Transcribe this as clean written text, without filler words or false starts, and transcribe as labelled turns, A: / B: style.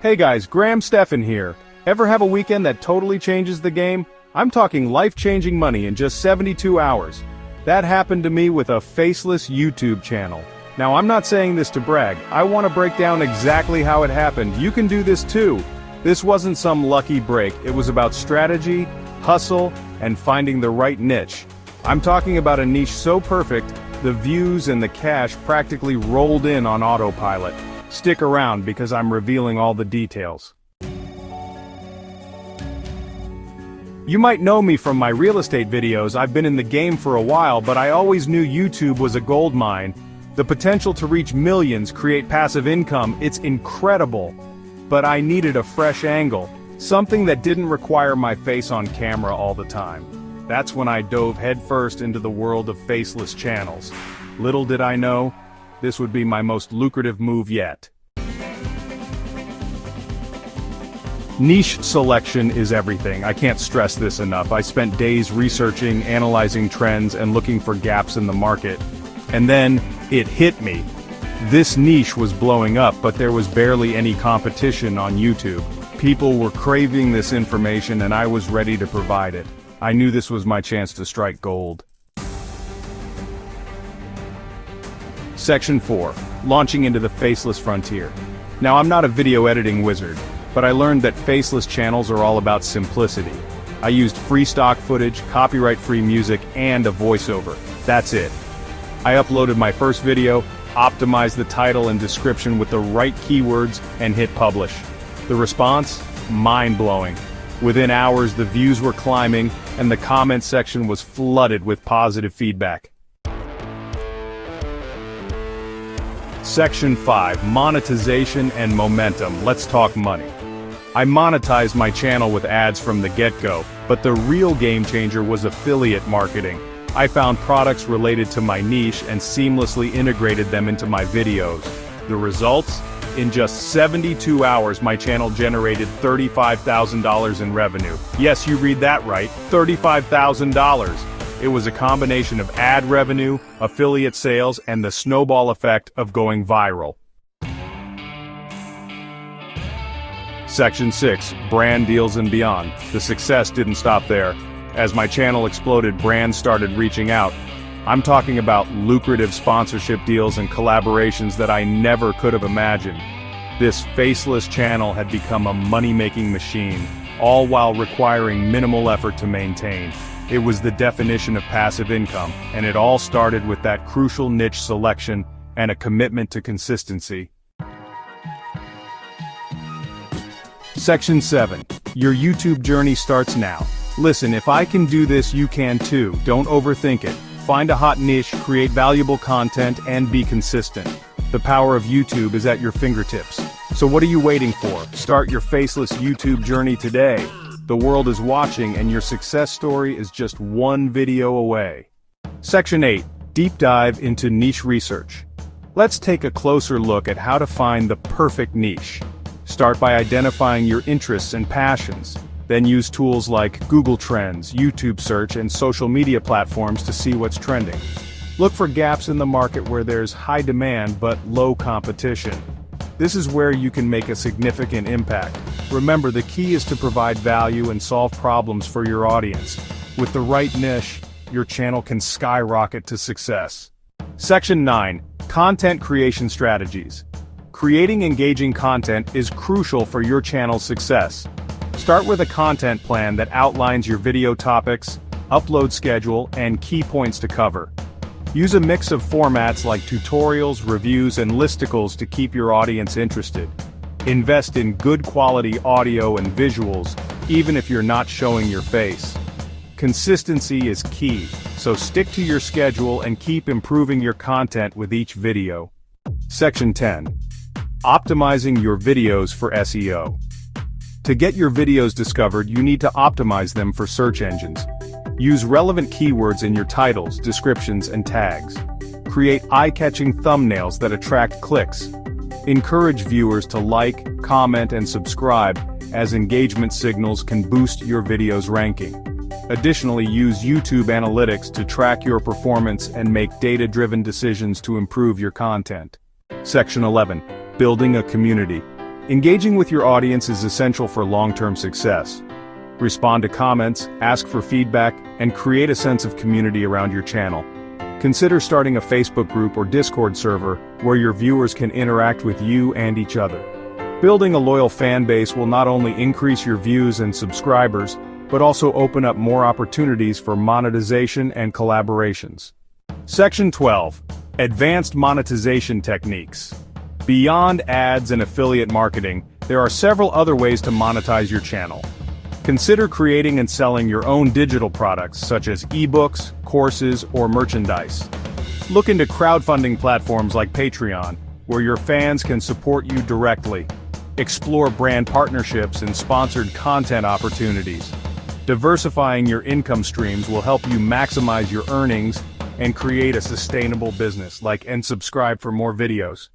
A: Hey guys, Graham Stephan here. Ever have a weekend that totally changes the game? I'm talking life-changing money in just 72 hours. That happened to me with a faceless YouTube channel. Now I'm not saying this to brag, I want to break down exactly how it happened. You can do this too. This wasn't some lucky break, it was about strategy, hustle, and finding the right niche. I'm talking about a niche so perfect, the views and the cash practically rolled in on autopilot. Stick around because I'm revealing all the details. You might know me from my real estate videos. I've been in the game for a while, but I always knew YouTube was a gold mine. The potential to reach millions, create passive income, it's incredible. But I needed a fresh angle, something that didn't require my face on camera all the time. That's when I dove headfirst into the world of faceless channels. Little did I know, this would be my most lucrative move yet. Niche selection is everything. I can't stress this enough. I spent days researching, analyzing trends, and looking for gaps in the market. And then, it hit me. This niche was blowing up, but there was barely any competition on YouTube. People were craving this information and I was ready to provide it. I knew this was my chance to strike gold. Section 4. Launching into the faceless frontier. Now I'm not a video editing wizard, but I learned that faceless channels are all about simplicity. I used free stock footage, copyright-free music, and a voiceover. That's it. I uploaded my first video, optimized the title and description with the right keywords, and hit publish. The response? Mind-blowing. Within hours the views were climbing, and the comment section was flooded with positive feedback. Section 5. Monetization and momentum. Let's talk money. I monetized my channel with ads from the get-go, but the real game changer was affiliate marketing. I found products related to my niche and seamlessly integrated them into my videos. The results? In just 72 hours my channel generated $35,000 in revenue. Yes, you read that right, $35,000. It was a combination of ad revenue, affiliate sales, and the snowball effect of going viral. Section 6. Brand deals and beyond. The success didn't stop there. As my channel exploded, brands started reaching out. I'm talking about lucrative sponsorship deals and collaborations that I never could have imagined. This faceless channel had become a money-making machine, all while requiring minimal effort to maintain. It was the definition of passive income, and it all started with that crucial niche selection and a commitment to consistency. Section 7. Your YouTube journey starts now. Listen, if I can do this, you can too. Don't overthink it. Find a hot niche, create valuable content, and be consistent. The power of YouTube is at your fingertips. So what are you waiting for? Start your faceless YouTube journey today. The world is watching and your success story is just one video away. Section 8. Deep dive into niche research. Let's take a closer look at how to find the perfect niche. Start by identifying your interests and passions. Then use tools like Google Trends, YouTube search, and social media platforms to see what's trending. Look for gaps in the market where there's high demand but low competition. This is where you can make a significant impact. Remember, the key is to provide value and solve problems for your audience. With the right niche, your channel can skyrocket to success. Section 9. Content creation strategies. Creating engaging content is crucial for your channel's success. Start with a content plan that outlines your video topics, upload schedule, and key points to cover. Use a mix of formats like tutorials, reviews, and listicles to keep your audience interested. Invest in good quality audio and visuals, even if you're not showing your face. Consistency is key, so stick to your schedule and keep improving your content with each video. Section 10. Optimizing your videos for SEO. To get your videos discovered, you need to optimize them for search engines. Use relevant keywords in your titles, descriptions, and tags. Create eye-catching thumbnails that attract clicks. Encourage viewers to like, comment, and subscribe, as engagement signals can boost your video's ranking. Additionally, use YouTube analytics to track your performance and make data-driven decisions to improve your content. Section 11. Building a community. Engaging with your audience is essential for long-term success. Respond to comments, ask for feedback, and create a sense of community around your channel. Consider starting a Facebook group or Discord server where your viewers can interact with you and each other. Building a loyal fan base will not only increase your views and subscribers, but also open up more opportunities for monetization and collaborations. Section 12. Advanced monetization techniques. Beyond ads and affiliate marketing, there are several other ways to monetize your channel. Consider creating and selling your own digital products such as ebooks, courses, or merchandise. Look into crowdfunding platforms like Patreon, where your fans can support you directly. Explore brand partnerships and sponsored content opportunities. Diversifying your income streams will help you maximize your earnings and create a sustainable business. Like and subscribe for more videos.